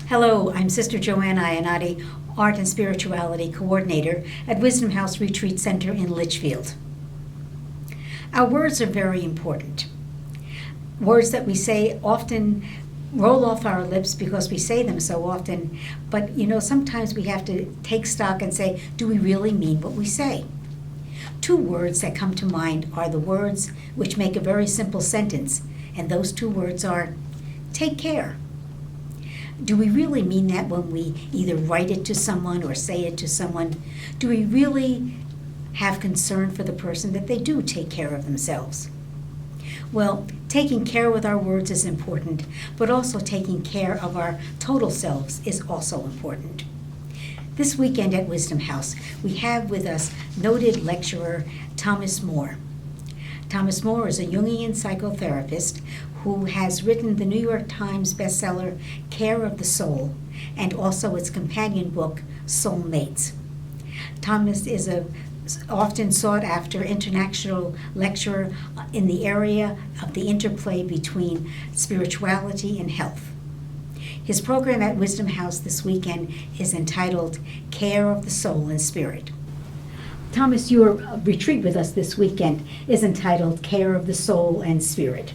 Hello, I'm Sister Joanna Ionati, Art and Spirituality Coordinator at Wisdom House Retreat Center in Litchfield. Our words are very important. Words that we say often roll off our lips because we say them so often, but sometimes we have to take stock and say, do we really mean what we say? Two words that come to mind are the words which make a very simple sentence, and those two words are, take care. Do we really mean that when we either write it to someone or say it to someone? Do we really have concern for the person that they do take care of themselves? Well, taking care with our words is important, but also taking care of our total selves is also important. This weekend at Wisdom House, we have with us noted lecturer Thomas Moore. Thomas Moore is a Jungian psychotherapist who has written the New York Times bestseller Care of the Soul and also its companion book Soulmates. Thomas is a often sought after international lecturer in the area of the interplay between spirituality and health. His program at Wisdom House this weekend is entitled Care of the Soul and Spirit. Thomas, your retreat with us this weekend is entitled Care of the Soul and Spirit.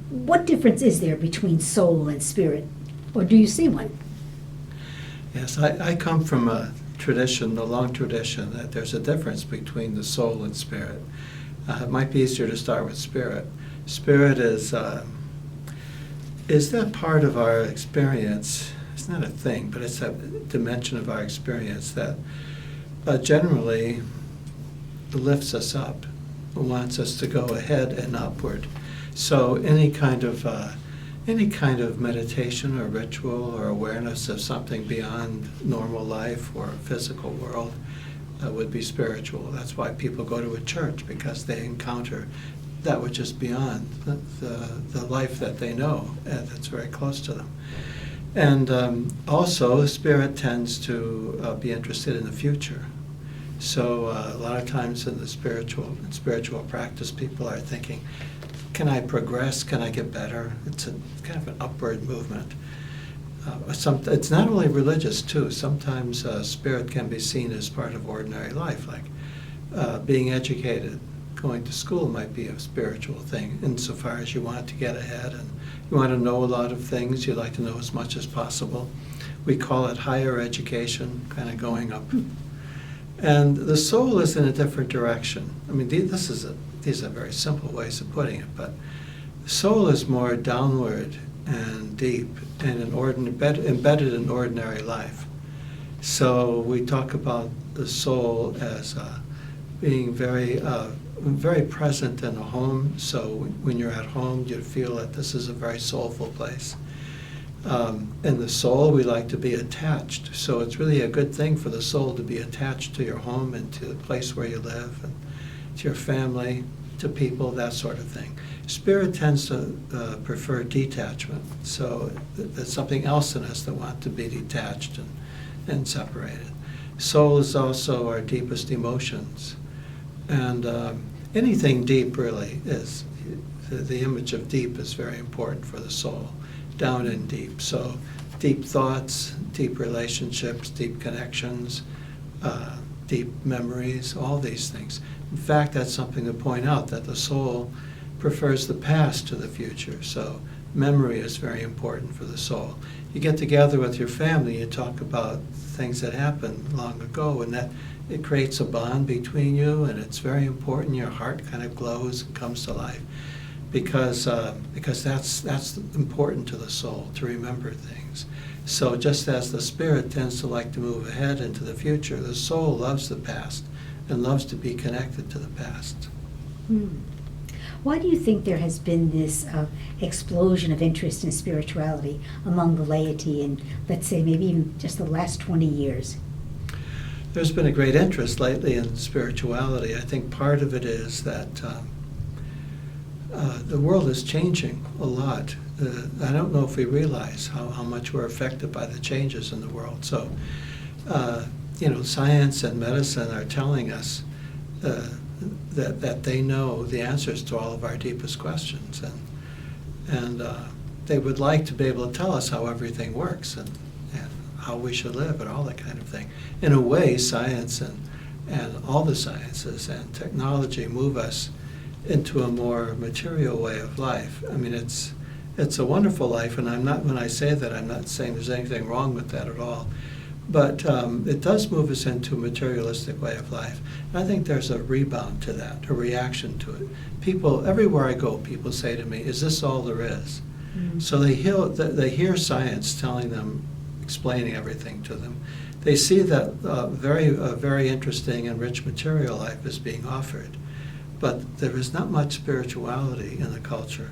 What difference is there between soul and spirit, or do you see one? Yes, I come from a long tradition, that there's a difference between the soul and spirit. It might be easier to start with spirit. Spirit is that part of our experience. It's not a thing, but it's a dimension of our experience that generally lifts us up, wants us to go ahead and upward. So any kind of meditation or ritual or awareness of something beyond normal life or physical world would be spiritual. That's why people go to a church, because they encounter that which is beyond the life that they know, that's very close to them. And also, spirit tends to be interested in the future. So a lot of times in the spiritual practice, people are thinking, can I progress? Can I get better? It's a kind of an upward movement. It's not only religious, too. Sometimes spirit can be seen as part of ordinary life, like being educated. Going to school might be a spiritual thing, insofar as you want to get ahead and you want to know a lot of things. You like to know as much as possible. We call it higher education, kind of going up. And the soul is in a different direction. I mean, these are very simple ways of putting it, but the soul is more downward and deep and embedded in ordinary life. So we talk about the soul as being very present in a home. So when you're at home, you feel that this is a very soulful place. In the soul, we like to be attached. So it's really a good thing for the soul to be attached to your home and to the place where you live, and to your family, to people, that sort of thing. Spirit tends to prefer detachment. So there's something else in us that wants to be detached and separated. Soul is also our deepest emotions. And anything deep really is, the image of deep is very important for the soul, down and deep. So deep thoughts, deep relationships, deep connections, deep memories, all these things. In fact, that's something to point out, that the soul prefers the past to the future. So memory is very important for the soul. You get together with your family, you talk about things that happened long ago, and that it creates a bond between you, and it's very important. Your heart kind of glows and comes to life, because that's important to the soul, to remember things. So just as the spirit tends to like to move ahead into the future, the soul loves the past and loves to be connected to the past. Why do you think there has been this explosion of interest in spirituality among the laity in, let's say, maybe even just the last 20 years? There's been a great interest lately in spirituality. I think part of it is that the world is changing a lot. I don't know if we realize how much we're affected by the changes in the world. So, science and medicine are telling us that they know the answers to all of our deepest questions, and they would like to be able to tell us how everything works and how we should live and all that kind of thing. In a way, science and all the sciences and technology move us into a more material way of life. I mean, it's a wonderful life, and when I say that, I'm not saying there's anything wrong with that at all. But it does move us into a materialistic way of life. And I think there's a rebound to that, a reaction to it. People, everywhere I go, people say to me, is this all there is? Mm-hmm. So they hear science telling them, explaining everything to them. They see that very interesting and rich material life is being offered. But there is not much spirituality in the culture.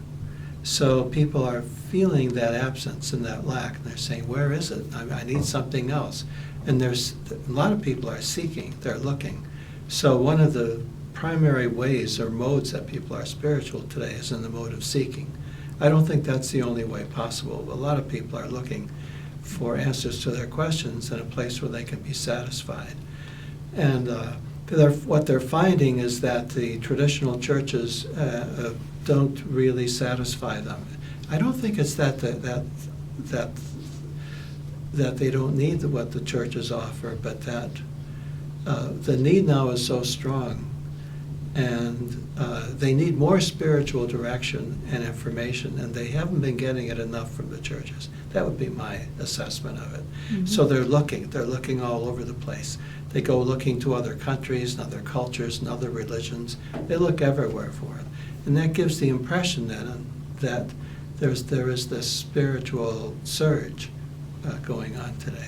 So people are feeling that absence and that lack, and they're saying, where is it? I need something else. And there's a lot of people are seeking, they're looking. So one of the primary ways or modes that people are spiritual today is in the mode of seeking. I don't think that's the only way possible. A lot of people are looking for answers to their questions in a place where they can be satisfied. And what they're finding is that the traditional churches don't really satisfy them. I don't think it's that they don't need what the churches offer, but that the need now is so strong, and they need more spiritual direction and information, and they haven't been getting it enough from the churches. That would be my assessment of it. Mm-hmm. So they're looking all over the place. They go looking to other countries and other cultures and other religions. They look everywhere for it. And that gives the impression then that there is this spiritual surge going on today.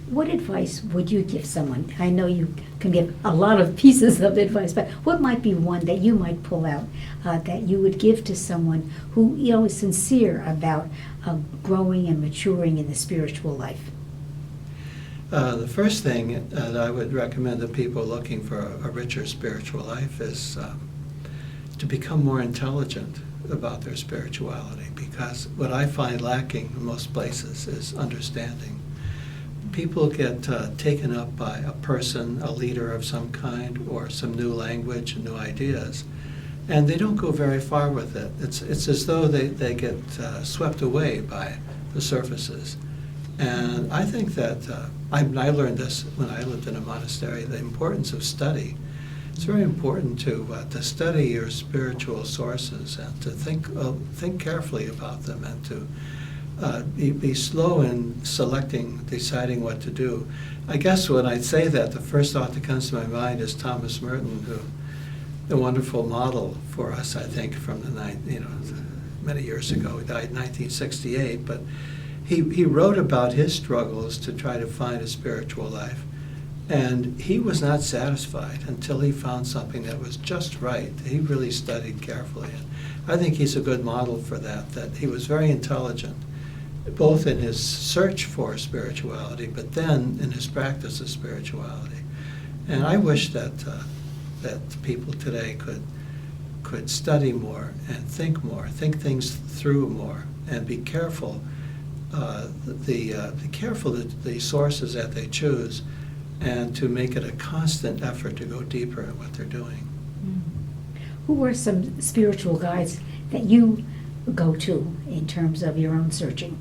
What advice would you give someone? I know you can give a lot of pieces of advice, but what might be one that you might pull out that you would give to someone who is sincere about growing and maturing in the spiritual life? The first thing that I would recommend to people looking for a richer spiritual life is to become more intelligent about their spirituality, because what I find lacking in most places is understanding. People get taken up by a person, a leader of some kind, or some new language and new ideas, and they don't go very far with it. It's as though they get swept away by the surfaces. And I think that I learned this when I lived in a monastery, the importance of study. It's very important to study your spiritual sources and to think carefully about them, and to be slow in deciding what to do. I guess when I say that, the first thought that comes to my mind is Thomas Merton, a wonderful model for us, I think, from many years ago. He died in 1968, but he wrote about his struggles to try to find a spiritual life. And he was not satisfied until he found something that was just right. He really studied carefully. And I think he's a good model for that he was very intelligent, both in his search for spirituality, but then in his practice of spirituality. And I wish that people today could study more and think things through more, and be careful. Be careful the sources that they choose, and to make it a constant effort to go deeper in what they're doing. Who are some spiritual guides that you go to in terms of your own searching?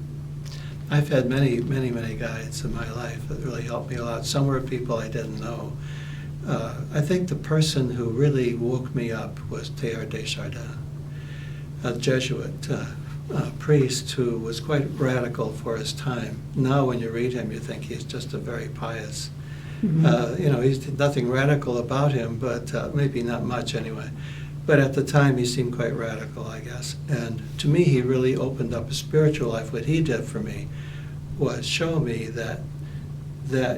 I've had many guides in my life that really helped me a lot. Some were people I didn't know. I think the person who really woke me up was Teilhard de Chardin, a Jesuit priest who was quite radical for his time. Now when you read him, you think he's just a very pious. Mm-hmm. He's nothing radical about him, but maybe not much anyway. But at the time, he seemed quite radical, I guess. And to me, he really opened up a spiritual life. What he did for me was show me that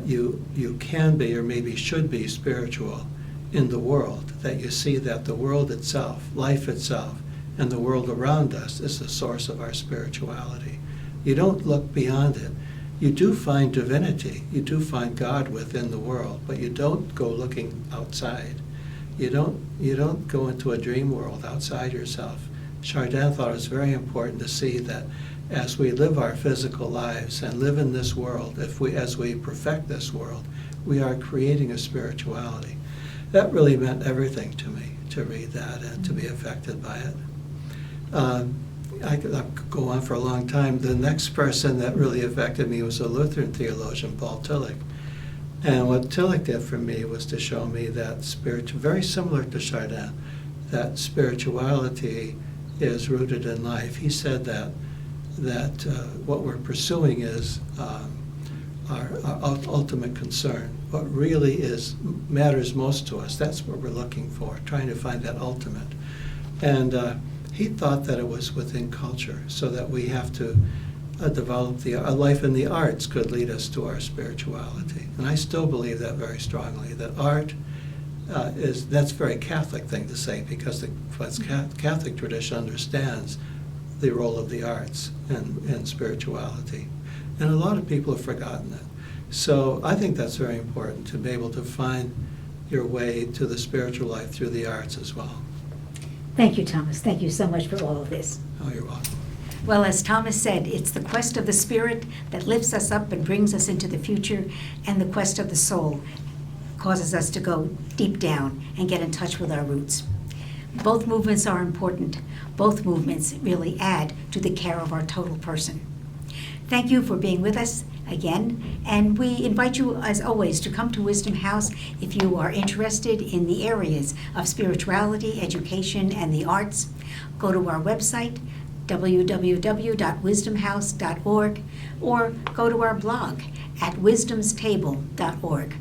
you can be, or maybe should be, spiritual in the world. That you see that the world itself, life itself, and the world around us is the source of our spirituality. You don't look beyond it. You do find divinity. You do find God within the world, but you don't go looking outside. You don't go into a dream world outside yourself. Chardin thought it was very important to see that as we live our physical lives and live in this world, as we perfect this world, we are creating a spirituality. That really meant everything to me, to read that and to be affected by it. I could go on for a long time. The next person that really affected me was a Lutheran theologian, Paul Tillich. And what Tillich did for me was to show me that very similar to Chardin, that spirituality is rooted in life. He said that what we're pursuing is our ultimate concern. What really matters most to us, that's what we're looking for, trying to find that ultimate. And he thought that it was within culture, so that we have to develop a life in the arts could lead us to our spirituality. And I still believe that very strongly, that art that's a very Catholic thing to say, because the Catholic tradition understands the role of the arts and spirituality. And a lot of people have forgotten it. So I think that's very important, to be able to find your way to the spiritual life through the arts as well. Thank you, Thomas. Thank you so much for all of this. Oh, you're welcome. Well, as Thomas said, it's the quest of the spirit that lifts us up and brings us into the future, and the quest of the soul causes us to go deep down and get in touch with our roots. Both movements are important. Both movements really add to the care of our total person. Thank you for being with us again, and we invite you, as always, to come to Wisdom House if you are interested in the areas of spirituality, education, and the arts. Go to our website, www.wisdomhouse.org, or go to our blog at wisdomstable.org.